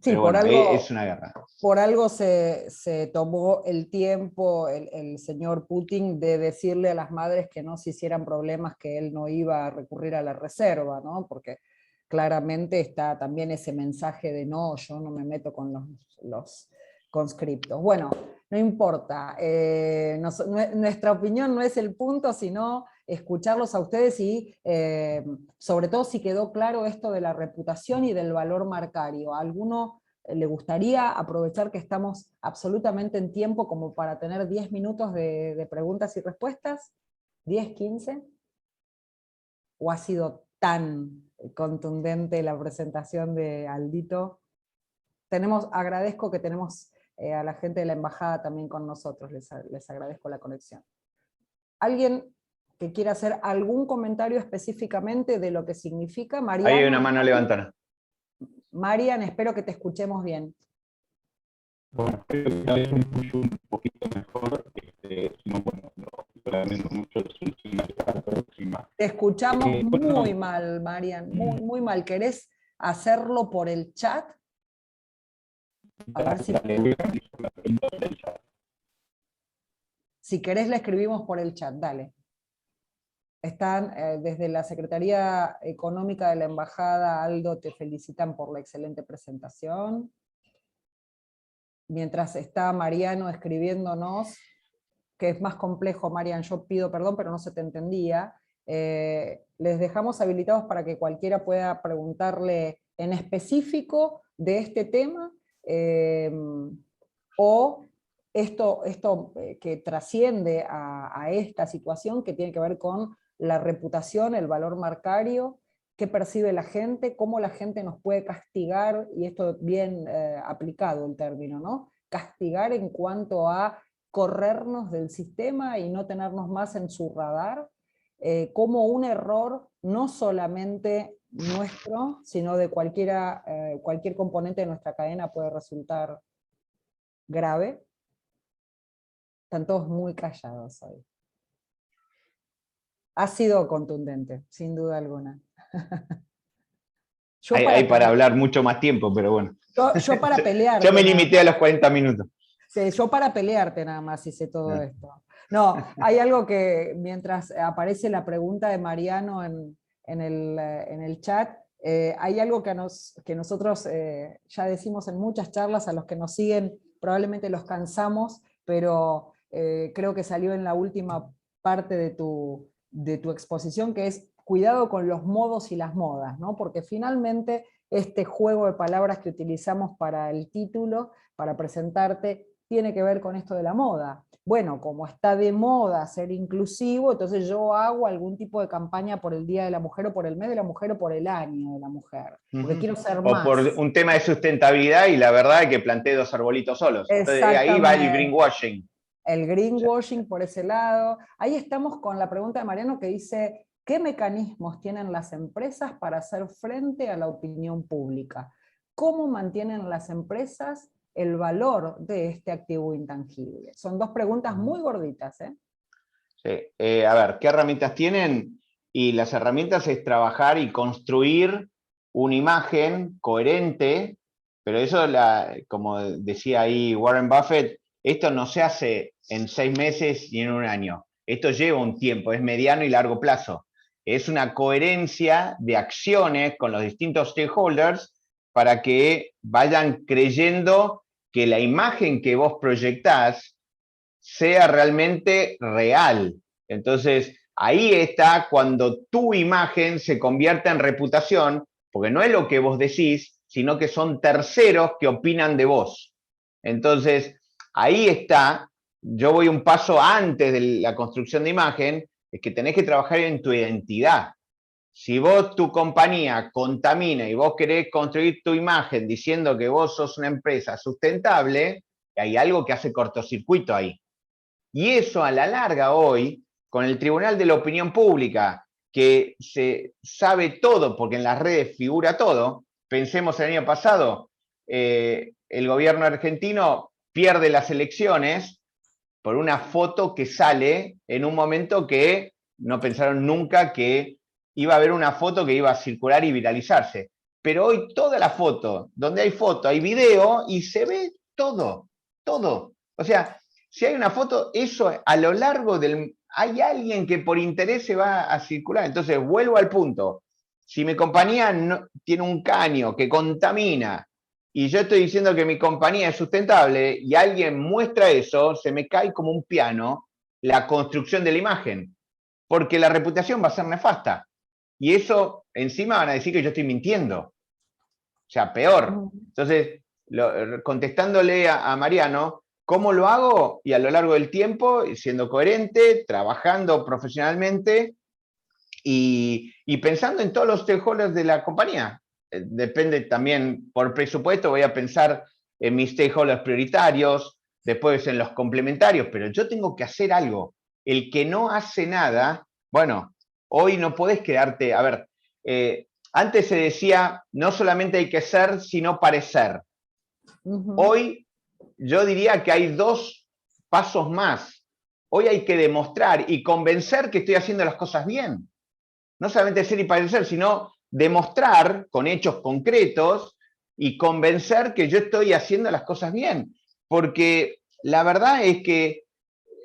Sí,
Pero bueno, es una guerra.
por algo se tomó el tiempo el señor Putin de decirle a las madres que no se hicieran problemas, que él no iba a recurrir a la reserva, ¿no? Porque claramente está también ese mensaje de no, yo no me meto con los conscriptos. Bueno, no importa, nuestra opinión no es el punto, sino escucharlos a ustedes y sobre todo si quedó claro esto de la reputación y del valor marcario. ¿A alguno le gustaría aprovechar que estamos absolutamente en tiempo como para tener 10 minutos de preguntas y respuestas? ¿10, 15? ¿O ha sido tan contundente la presentación de Aldito? Agradezco que tenemos a la gente de la embajada también con nosotros, les agradezco la conexión. ¿Alguien que quiera hacer algún comentario específicamente de lo que significa? Mariana,
Ahí hay una mano levantada.
Marian, espero que te escuchemos bien.
Bueno, creo que cada vez me escucho un poquito mejor, no, bueno, lo lamento mucho, solucionar para la próxima.
Te escuchamos
Bueno,
muy mal, Marian, muy, muy mal. ¿Querés hacerlo por el chat? A ver si... Si querés le escribimos por el chat, dale. Están desde la Secretaría Económica de la Embajada, Aldo, te felicitan por la excelente presentación. mientras está Mariano escribiéndonos, que es más complejo, Marian, yo pido perdón, pero no se te entendía, les dejamos habilitados para que cualquiera pueda preguntarle en específico de este tema, o esto que trasciende a esta situación, que tiene que ver con la reputación, el valor marcario, qué percibe la gente, cómo la gente nos puede castigar, y esto bien aplicado el término, ¿no? Castigar en cuanto a corrernos del sistema y no tenernos más en su radar, como un error no solamente nuestro, sino de cualquier componente de nuestra cadena puede resultar grave. Están todos muy callados hoy. Ha sido contundente, sin duda alguna.
Hay para hablar mucho más tiempo, pero bueno.
Yo para pelearte.
Yo me limité a los 40 minutos.
Sí, yo para pelearte nada más hice todo esto. No, hay algo que mientras aparece la pregunta de Mariano en el chat, hay algo que nosotros ya decimos en muchas charlas, a los que nos siguen probablemente los cansamos, pero creo que salió en la última parte de tu exposición, que es cuidado con los modos y las modas, ¿no? Porque finalmente este juego de palabras que utilizamos para el título, para presentarte, tiene que ver con esto de la moda. Bueno, como está de moda ser inclusivo, entonces yo hago algún tipo de campaña por el Día de la Mujer, o por el mes de la mujer, o por el año de la mujer, porque quiero ser más.
O por un tema de sustentabilidad, y la verdad es que planté 2 arbolitos solos. Entonces, ahí va el greenwashing.
El greenwashing por ese lado. Ahí estamos con la pregunta de Mariano, que dice, ¿qué mecanismos tienen las empresas para hacer frente a la opinión pública? ¿Cómo mantienen las empresas el valor de este activo intangible? Son 2 preguntas muy gorditas, ¿eh?
Sí. A ver, ¿qué herramientas tienen? Y las herramientas es trabajar y construir una imagen coherente, pero eso, como decía ahí Warren Buffett, esto no se hace en 6 meses ni en un año. Esto lleva un tiempo, es mediano y largo plazo. Es una coherencia de acciones con los distintos stakeholders para que vayan creyendo que la imagen que vos proyectás sea realmente real. Entonces, ahí está cuando tu imagen se convierte en reputación, porque no es lo que vos decís, sino que son terceros que opinan de vos. Entonces, ahí está, yo voy un paso antes de la construcción de imagen, es que tenés que trabajar en tu identidad. Si vos, tu compañía, contamina y vos querés construir tu imagen diciendo que vos sos una empresa sustentable, hay algo que hace cortocircuito ahí. Y eso a la larga hoy, con el Tribunal de la Opinión Pública, que se sabe todo, porque en las redes figura todo, pensemos el año pasado, el gobierno argentino pierde las elecciones por una foto que sale en un momento que no pensaron nunca que iba a haber una foto que iba a circular y viralizarse. Pero hoy toda la foto, donde hay foto, hay video y se ve todo, todo. O sea, si hay una foto, eso a lo largo del... Hay alguien que por interés se va a circular. Entonces, vuelvo al punto. Si mi compañía no, tiene un caño que contamina y yo estoy diciendo que mi compañía es sustentable y alguien muestra eso, se me cae como un piano la construcción de la imagen, porque la reputación va a ser nefasta. Y eso encima van a decir que yo estoy mintiendo. O sea, peor. Entonces, contestándole a Mariano, ¿cómo lo hago? Y a lo largo del tiempo, siendo coherente, trabajando profesionalmente y pensando en todos los stakeholders de la compañía. Depende también, por presupuesto, voy a pensar en mis stakeholders prioritarios, después en los complementarios, pero yo tengo que hacer algo. El que no hace nada, bueno, hoy no podés quedarte, a ver, antes se decía, no solamente hay que ser, sino parecer. Hoy yo diría que hay 2 pasos más. Hoy hay que demostrar y convencer que estoy haciendo las cosas bien. No solamente ser y parecer, sino demostrar con hechos concretos y convencer que yo estoy haciendo las cosas bien. Porque la verdad es que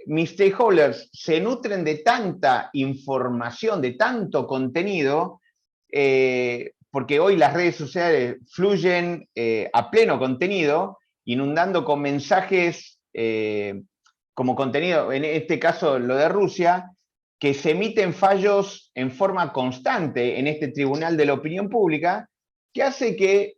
mis stakeholders se nutren de tanta información, de tanto contenido, porque hoy las redes sociales fluyen a pleno contenido, inundando con mensajes como contenido, en este caso lo de Rusia, que se emiten fallos en forma constante en este tribunal de la opinión pública, que hace que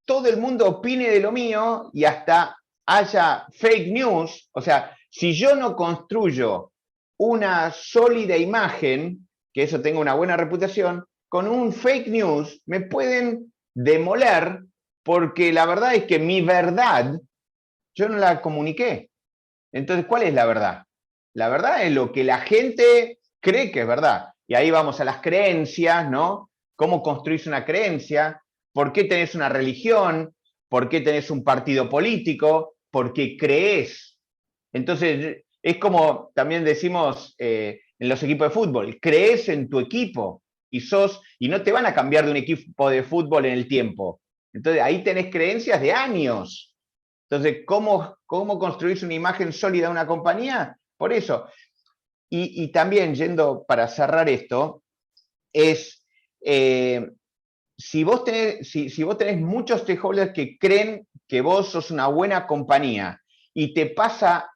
todo el mundo opine de lo mío y hasta haya fake news. O sea, si yo no construyo una sólida imagen, que eso tenga una buena reputación, con un fake news me pueden demoler, porque la verdad es que mi verdad yo no la comuniqué. Entonces, ¿cuál es la verdad? La verdad es lo que la gente cree que es verdad. Y ahí vamos a las creencias, ¿no? ¿Cómo construís una creencia? ¿Por qué tenés una religión? ¿Por qué tenés un partido político? ¿Por qué crees? Entonces, es como también decimos en los equipos de fútbol, crees en tu equipo y no te van a cambiar de un equipo de fútbol en el tiempo. Entonces, ahí tenés creencias de años. Entonces, ¿cómo construir una imagen sólida de una compañía? Por eso. Y también, yendo para cerrar esto, es si vos tenés muchos stakeholders que creen que vos sos una buena compañía y te pasa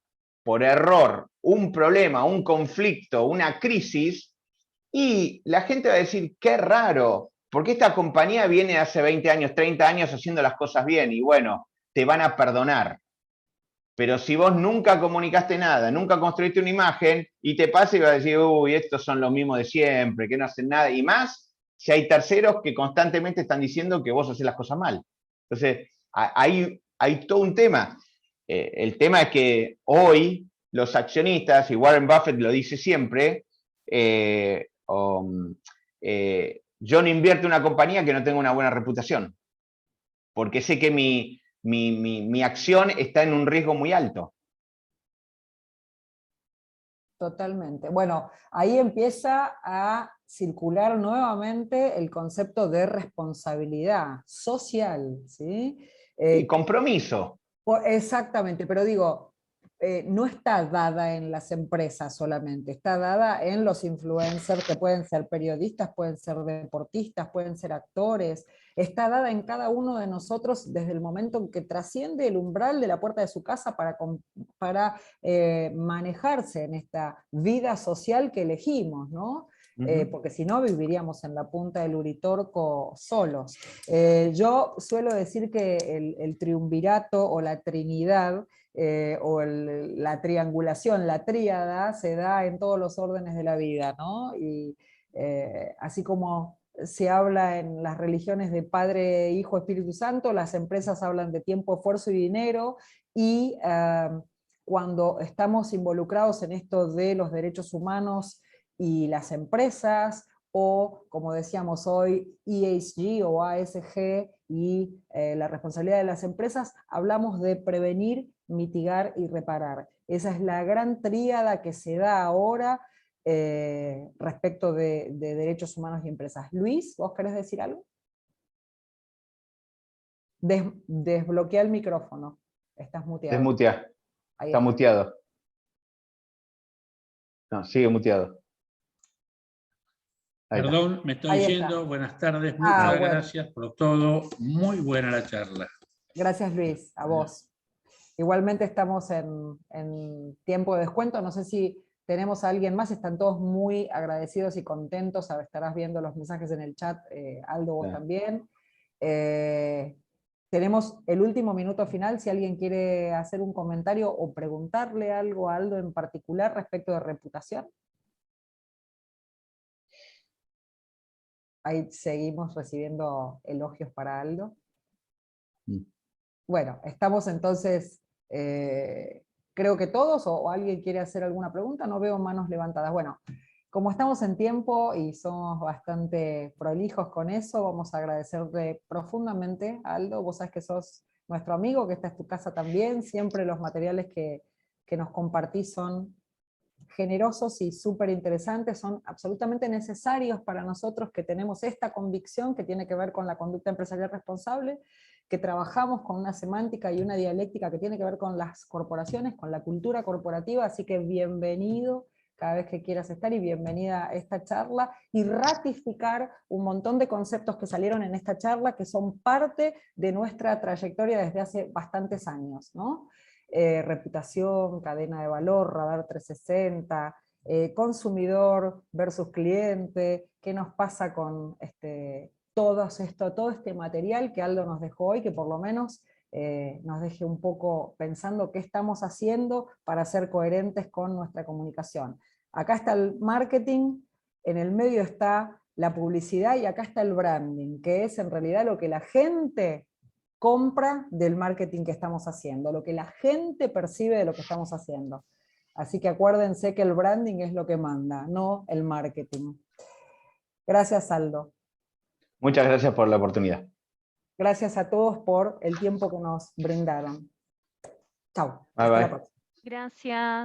por error un problema, un conflicto, una crisis, y la gente va a decir, qué raro, porque esta compañía viene hace 20 años, 30 años haciendo las cosas bien, y bueno, te van a perdonar. Pero si vos nunca comunicaste nada, nunca construiste una imagen, y te pasa y vas a decir, uy, estos son los mismos de siempre, que no hacen nada, y más si hay terceros que constantemente están diciendo que vos haces las cosas mal. Entonces, hay todo un tema. El tema es que hoy los accionistas, y Warren Buffett lo dice siempre, yo no invierto en una compañía que no tenga una buena reputación, porque sé que mi acción está en un riesgo muy alto.
Totalmente. Bueno, ahí empieza a circular nuevamente el concepto de responsabilidad social, ¿sí?
Y compromiso.
Exactamente, pero digo, no está dada en las empresas solamente, está dada en los influencers que pueden ser periodistas, pueden ser deportistas, pueden ser actores, está dada en cada uno de nosotros desde el momento en que trasciende el umbral de la puerta de su casa para manejarse en esta vida social que elegimos, ¿no? Porque si no viviríamos en la punta del Uritorco solos. Yo suelo decir que el triunvirato o la trinidad o la triangulación, la tríada, se da en todos los órdenes de la vida, ¿no? Y así como se habla en las religiones de Padre, Hijo, Espíritu Santo, las empresas hablan de tiempo, esfuerzo y dinero, y cuando estamos involucrados en esto de los derechos humanos y las empresas, o como decíamos hoy, ESG o ASG y la responsabilidad de las empresas, hablamos de prevenir, mitigar y reparar. Esa es la gran tríada que se da ahora respecto de derechos humanos y empresas. Luis, ¿vos querés decir algo? Desbloquea el micrófono. Estás muteado.
Desmutea. Está muteado. No, sigue muteado.
Perdón, me estoy yendo. Buenas tardes, muchas gracias por todo. Muy buena la charla.
Gracias, Luis, a vos. Igualmente estamos en tiempo de descuento. No sé si tenemos a alguien más. Están todos muy agradecidos y contentos. Estarás viendo los mensajes en el chat, Aldo, vos también. Tenemos el último minuto final. Si alguien quiere hacer un comentario o preguntarle algo a Aldo en particular respecto de reputación. Ahí seguimos recibiendo elogios para Aldo. Bueno, estamos entonces, creo que todos, o alguien quiere hacer alguna pregunta, no veo manos levantadas. Bueno, como estamos en tiempo y somos bastante prolijos con eso, vamos a agradecerte profundamente, Aldo. Vos sabés que sos nuestro amigo, que esta es tu casa también. Siempre los materiales que nos compartís son generosos y súper interesantes, son absolutamente necesarios para nosotros que tenemos esta convicción que tiene que ver con la conducta empresarial responsable, que trabajamos con una semántica y una dialéctica que tiene que ver con las corporaciones, con la cultura corporativa, así que bienvenido cada vez que quieras estar, y bienvenida a esta charla, y ratificar un montón de conceptos que salieron en esta charla, que son parte de nuestra trayectoria desde hace bastantes años, ¿no? Reputación, cadena de valor, radar 360, consumidor versus cliente, qué nos pasa con todo este material que Aldo nos dejó hoy, que por lo menos nos deje un poco pensando qué estamos haciendo para ser coherentes con nuestra comunicación. Acá está el marketing, en el medio está la publicidad, y acá está el branding, que es en realidad lo que la gente compra del marketing que estamos haciendo, lo que la gente percibe de lo que estamos haciendo. Así que acuérdense que el branding es lo que manda, no el marketing. Gracias, Aldo.
Muchas gracias por la oportunidad.
Gracias a todos por el tiempo que nos brindaron. Chau.
Bye, bye.
Gracias.